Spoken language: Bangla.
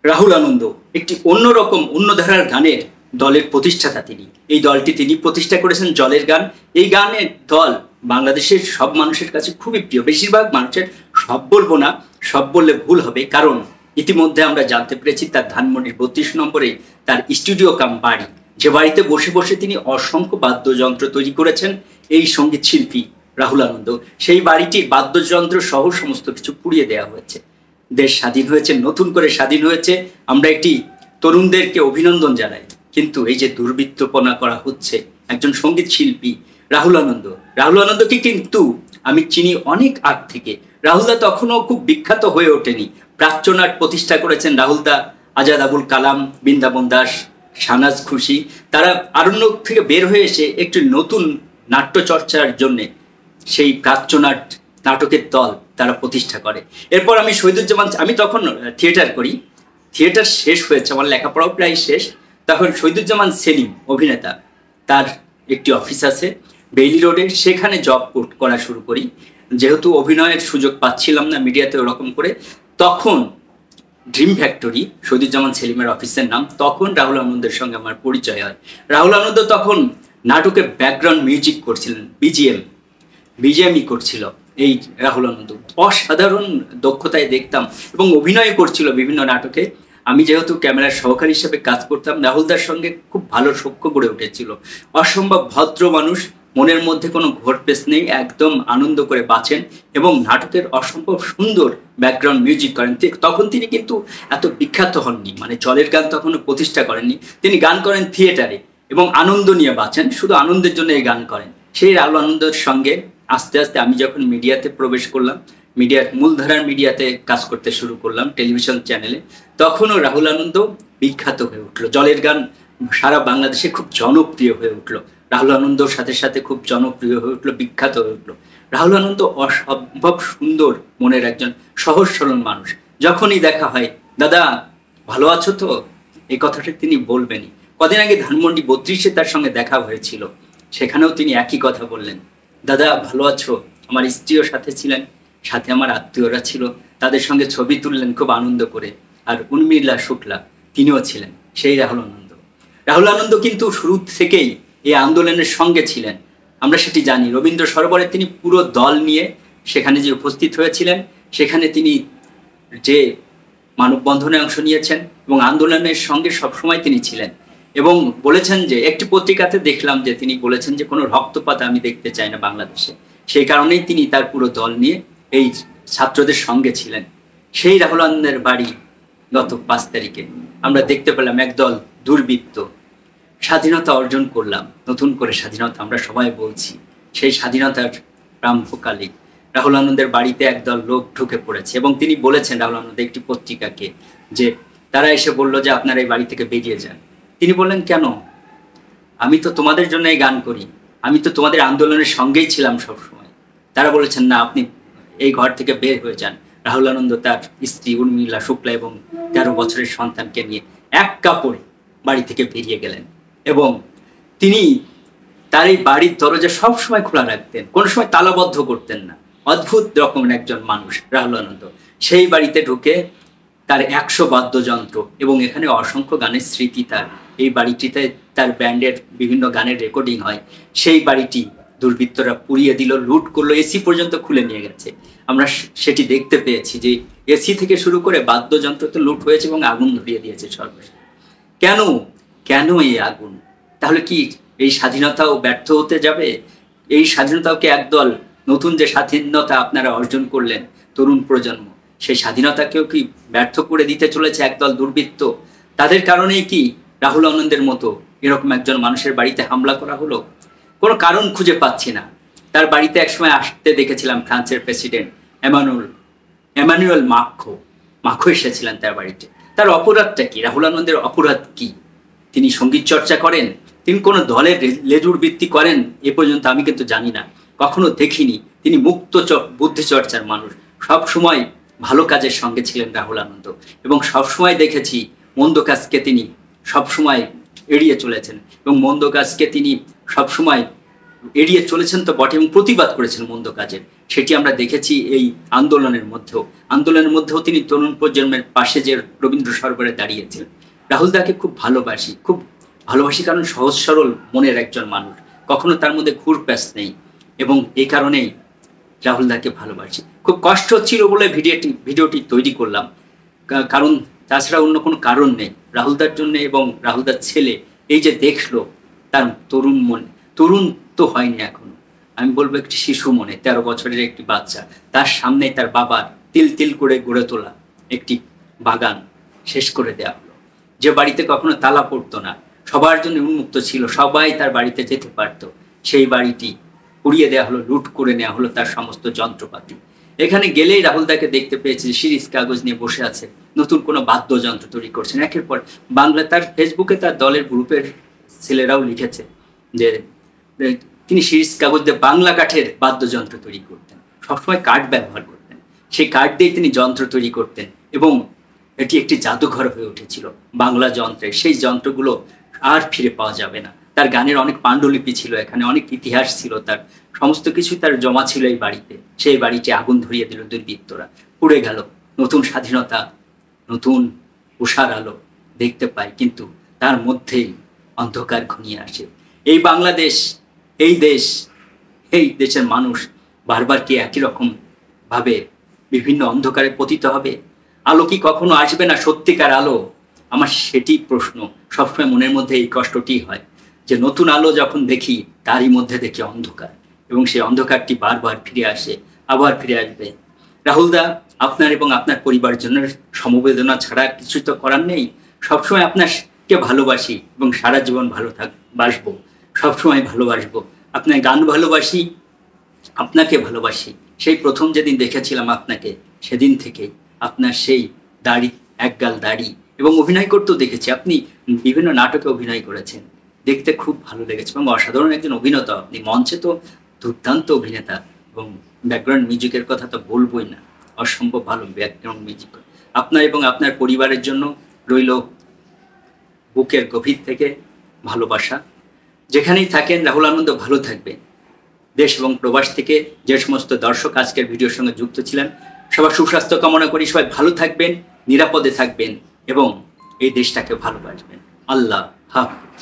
রাহুল আনন্দ একটি অন্যরকম অন্য ধারার গানের দলের প্রতিষ্ঠাতা। এই দলটি তিনি প্রতিষ্ঠা করেছেন, জলের গান। এই গানের দল বাংলাদেশের সব মানুষের কাছে খুবই প্রিয়। বেশিরভাগ মানুষের, সব বলবো না, সব বললে ভুল হবে, কারণ ইতিমধ্যে আমরা জানতে পেরেছি তার ধানমন্ডির 32 নম্বরে তার স্টুডিও কাম বাড়ি, যে বাড়িতে বসে বসে তিনি অসংখ্য বাদ্যযন্ত্র তৈরি করেছেন। এই সঙ্গীত শিল্পী রাহুল আনন্দ, সেই বাড়িটির বাদ্যযন্ত্র সহ সমস্ত কিছু পুড়িয়ে দেওয়া হয়েছে। দেশ স্বাধীন হয়েছে, নতুন করে স্বাধীন হয়েছে, আমরা একটি তরুণদেরকে অভিনন্দন জানাই। কিন্তু এই যে দুর্বৃত্তপনা করা হচ্ছে, একজন সঙ্গীত শিল্পী রাহুল আনন্দকে কিন্তু আমি চিনি অনেক আগ থেকে। রাহুলদা তখনও খুব বিখ্যাত হয়ে ওঠেনি। প্রাচ্যনাট প্রতিষ্ঠা করেছেন রাহুলদা, আজাদ আবুল কালাম, বৃন্দাবন দাস, শাহনাজ খুশি, তারা আরণ্যক থেকে বের হয়ে এসে একটি নতুন নাট্যচর্চার জন্যে সেই প্রাচ্যনাট নাটকের দল তারা প্রতিষ্ঠা করে। এরপর আমি শহীদুজ্জামান, আমি তখন থিয়েটার করি, থিয়েটার শেষ হয়েছে, আমার লেখাপড়াও প্রায় শেষ। তখন শহীদুজ্জামান সেলিম অভিনেতা, তার একটি অফিস আছে বেইলি রোডে, সেখানে জব করা শুরু করি। যেহেতু অভিনয়ের সুযোগ পাচ্ছিলাম না মিডিয়াতে ওরকম করে, তখন ড্রিম ফ্যাক্টরি, শহীদুজ্জামান সেলিমের অফিসের নাম, তখন রাহুল আনন্দের সঙ্গে আমার পরিচয় হয়। রাহুল আনন্দ তখন নাটকের ব্যাকগ্রাউন্ড মিউজিক করছিলেন, বিজিএমই করছিল। এই রাহুল আনন্দ অসাধারণ দক্ষতায় দেখতাম এবং অভিনয় করছিল বিভিন্ন নাটকে। আমি যেহেতু ক্যামেরার সহকারী হিসেবে কাজ করতাম, রাহুলদার সঙ্গে খুব ভালো সখ্য গড়ে উঠেছিল। অসম্ভব ভদ্র মানুষ, মনের মধ্যে কোনো ঘোরপেশ নেই, একদম আনন্দ করে বাঁচেন এবং নাটকের অসম্ভব সুন্দর ব্যাকগ্রাউন্ড মিউজিক করেন। তখন তিনি কিন্তু এত বিখ্যাত হননি, মানে জলের গান তখনও প্রতিষ্ঠা করেননি। তিনি গান করেন থিয়েটারে এবং আনন্দ নিয়ে বাঁচেন, শুধু আনন্দের জন্য এই গান করেন। সেই রাহুল আনন্দের সঙ্গে আস্তে আস্তে আমি যখন মিডিয়াতে প্রবেশ করলাম, মিডিয়ার মূলধারার মিডিয়াতে কাজ করতে শুরু করলাম, টেলিভিশন চ্যানেলে, তখনও রাহুল আনন্দ বিখ্যাত হয়ে উঠলো। জলের গান সারা বাংলাদেশে খুব জনপ্রিয় হয়ে উঠলো। রাহুল আনন্দর সাথে সাথে খুব জনপ্রিয় হয়ে উঠলো, বিখ্যাত হয়ে উঠলো। রাহুল আনন্দ অসম্ভব সুন্দর মনের একজন সহজ সরল মানুষ। যখনই দেখা হয়, দাদা ভালো আছো তো, এই কথাটা তিনি বলবেনই। কদিন আগে ধানমন্ডি 32-এ তার সঙ্গে দেখা হয়েছিল, সেখানেও তিনি একই কথা বললেন, দাদা ভালো আছো। আমার স্ত্রীও সাথে ছিলেন, সাথে আমার আত্মীয়রা ছিল, তাদের সঙ্গে ছবি তুললেন খুব আনন্দ করে। আর উর্মিলা শুক্লা, তিনিও ছিলেন, সেই রাহুল আনন্দ কিন্তু শুরু থেকেই এই আন্দোলনের সঙ্গে ছিলেন, আমরা সেটি জানি। রবীন্দ্র সরোবরে তিনি পুরো দল নিয়ে সেখানে যে উপস্থিত হয়েছিলেন, সেখানে তিনি যে মানববন্ধনে অংশ নিয়েছেন এবং আন্দোলনের সঙ্গে সবসময় তিনি ছিলেন। এবং বলেছেন যে, একটি পত্রিকাতে দেখলাম যে তিনি বলেছেন যে কোনো রক্তপাত আমি দেখতে চাই না বাংলাদেশে। সেই কারণেই তিনি তার পুরো দল নিয়ে এই ছাত্রদের সঙ্গে ছিলেন। সেই রাহুল আনন্দের বাড়ি গত 5 তারিখে আমরা দেখতে পেলাম একদল দুর্বৃত্ত। স্বাধীনতা অর্জন করলাম, নতুন করে স্বাধীনতা আমরা সবাই বলছি, সেই স্বাধীনতার প্রাম্ভকালে রাহুল আনন্দের বাড়িতে একদল লোক ঢুকে পড়েছে এবং তিনি বলেছেন রাহুল আনন্দ একটি পত্রিকাকে যে তারা এসে বলল যে আপনারা এই বাড়ি থেকে বেরিয়ে যান। তিনি বললেন, কেন? আমি তো তোমাদের জন্য এই গান করি, আমি তো তোমাদের আন্দোলনের সঙ্গেই ছিলাম সবসময়। তারা বলেছেন, না, আপনি এই ঘর থেকে বের হয়ে যান। রাহুল আনন্দ তার স্ত্রী উর্মিলা শুক্লা এবং 13 বছরের সন্তানকে নিয়ে এক কাপড়ে বাড়ি থেকে বেরিয়ে গেলেন এবং তিনি তার এই বাড়ির দরজা সবসময় খোলা রাখতেন, কোনো সময় তালাবদ্ধ করতেন না। অদ্ভুত রকমের একজন মানুষ রাহুল আনন্দ। সেই বাড়িতে ঢুকে তার 100 বাদ্যযন্ত্র এবং এখানে অসংখ্য গানের স্মৃতি তার। এই বাড়িটিতে তার ব্যান্ডের বিভিন্ন গানের রেকর্ডিং হয়। সেই বাড়িটি দুর্বৃত্তরা পুড়িয়ে দিল, লুট করলো, এসি পর্যন্ত খুলে নিয়ে গেছে। আমরা সেটি দেখতে পেয়েছি যে এসি থেকে শুরু করে বাদ্যযন্ত্র তো লুট হয়েছে এবং আগুন ধরিয়ে দিয়েছে সর্বশেষ। কেন এই আগুন? তাহলে কি এই স্বাধীনতাও ব্যর্থ হতে যাবে? এই স্বাধীনতাকে একদল, নতুন যে স্বাধীনতা আপনারা অর্জন করলেন তরুণ প্রজন্ম, সেই স্বাধীনতাকেও কি ব্যর্থ করে দিতে চলেছে একদল দুর্বৃত্ত? তাদের কারণেই কি রাহুল আনন্দের মতো এরকম একজন মানুষের বাড়িতে হামলা করা হলো? কোনো কারণ খুঁজে পাচ্ছি না। তার বাড়িতে একসময় আসতে দেখেছিলাম ফ্রান্সের প্রেসিডেন্ট এমানুয়েল মাখো এসেছিলেন তার বাড়িতে। তার অপরাধটা কি? রাহুল আনন্দের অপরাধ কি? তিনি সঙ্গীত চর্চা করেন, তিনি কোনো দলের লেজুর বৃত্তি করেন এ পর্যন্ত আমি কিন্তু জানি না, কখনো দেখিনি। তিনি মুক্ত বুদ্ধি চর্চার মানুষ, সবসময় ভালো কাজের সঙ্গে ছিলেন রাহুল আনন্দ এবং সবসময় দেখেছি মন্দ কাজকে তিনি সবসময় এড়িয়ে চলেছেন এবং মন্দ কাজকে তিনি সবসময় এড়িয়ে চলেছেন তো বটে এবং প্রতিবাদ করেছেন মন্দ কাজের। সেটি আমরা দেখেছি এই আন্দোলনের মধ্যেও তিনি তরুণ প্রজন্মের পাশে যে রবীন্দ্র সরোবরে দাঁড়িয়েছিলেন। রাহুল দাকে খুব ভালোবাসি কারণ সহজ সরল মনের একজন মানুষ, কখনো তার মধ্যে ঘুরপ্যাচ নেই, এবং এই কারণেই রাহুল দাকে ভালোবাসি। খুব কষ্ট হচ্ছিল বলে ভিডিওটি তৈরি করলাম, কারণ তাছাড়া অন্য কোনো কারণ নেই। রাহুলদার জন্য এবং রাহুলদার ছেলে এই যে দেখলো তার তরুণ তো হয়নি এখনো, আমি বলবো একটি শিশু মনে, 13 বছরের একটি বাচ্চা, তার সামনে তার বাবার তিল করে গড়ে তোলা একটি বাগান শেষ করে দেওয়া হলো। যে বাড়িতে কখনো তালা পড়তো না, সবার জন্য উন্মুক্ত ছিল, সবাই তার বাড়িতে যেতে পারত, সেই বাড়িটি পুড়িয়ে দেওয়া হলো, লুট করে নেওয়া হলো তার সমস্ত যন্ত্রপাতি। এখানে গেলেই রাহুল দাকে দেখতে পেয়েছে সিরিজ কাগজ নিয়ে বসে আছে, নতুন কোনো বাদ্যযন্ত্র তৈরি করছেন। একের পর বাংলা, তার ফেসবুকে তার দলের গ্রুপের ছেলেরাও লিখেছে যে তিনি সিরিজ কাগজ দিয়ে বাংলা কাঠের বাদ্যযন্ত্র তৈরি করতেন, সবসময় কাঠ ব্যবহার করতেন, সেই কাঠ দিয়ে তিনি যন্ত্র তৈরি করতেন, এবং এটি একটি জাদুঘর হয়ে উঠেছিল বাংলা যন্ত্রের। সেই যন্ত্রগুলো আর ফিরে পাওয়া যাবে না। তার গানের অনেক পাণ্ডুলিপি ছিল, এখানে অনেক ইতিহাস ছিল, তার সমস্ত কিছুই তার জমা ছিল এই বাড়িতে। সেই বাড়িতে আগুন ধরিয়ে দিল দুর্বৃত্তরা, পুড়ে গেল। নতুন স্বাধীনতা, নতুন উষার আলো দেখতে পাই, কিন্তু তার মধ্যেই অন্ধকার ঘনিয়ে আসে। এই বাংলাদেশ, এই দেশের মানুষ বারবার কি একই রকম ভাবে বিভিন্ন অন্ধকারে পতিত হবে? আলো কি কখনো আসবে না, সত্যিকার আলো? আমার সেটি প্রশ্ন, সবসময় মনের মধ্যে এই কষ্টটি হয় যে নতুন আলো যখন দেখি তারই মধ্যে দেখি অন্ধকার, এবং সেই অন্ধকারটি বারবার ফিরে আসে, আবার ফিরে আসবে। রাহুল দা, আপনার এবং আপনার পরিবারের জন্য সমবেদনা ছাড়া কিছু তো করার নেই। সবসময় আপনাকে ভালোবাসি এবং সারা জীবন বাসবো, সবসময় ভালোবাসবো। আপনার গান ভালোবাসি, আপনাকে ভালোবাসি। সেই প্রথম যেদিন দেখেছিলাম আপনাকে, সেদিন থেকে আপনার সেই দাড়ি, একগাল দাড়ি, এবং অভিনয় করতেও দেখেছি। আপনি বিভিন্ন নাটকে অভিনয় করেছেন, দেখতে খুব ভালো লেগেছে, এবং অসাধারণ একজন অভিনেতা আপনি। মঞ্চে তো দুর্দান্ত অভিনেতা, এবং ব্যাকগ্রাউন্ড মিউজিকের কথা তো বলবোই না, অসম্ভব ভালো ব্যাকগ্রাউন্ড মিউজিক। আপনার এবং আপনার পরিবারের জন্য রইল বুকের গভীর থেকে ভালোবাসা। যেখানেই থাকেন রাহুল আনন্দ ভালো থাকবেন। দেশ এবং প্রবাস থেকে যে সমস্ত দর্শক আজকের ভিডিওর সঙ্গে যুক্ত ছিলেন, সবার সুস্বাস্থ্য কামনা করি। সবাই ভালো থাকবেন, নিরাপদে থাকবেন, এবং এই দেশটাকে ভালোবাসবেন। আল্লাহ হাফেজ।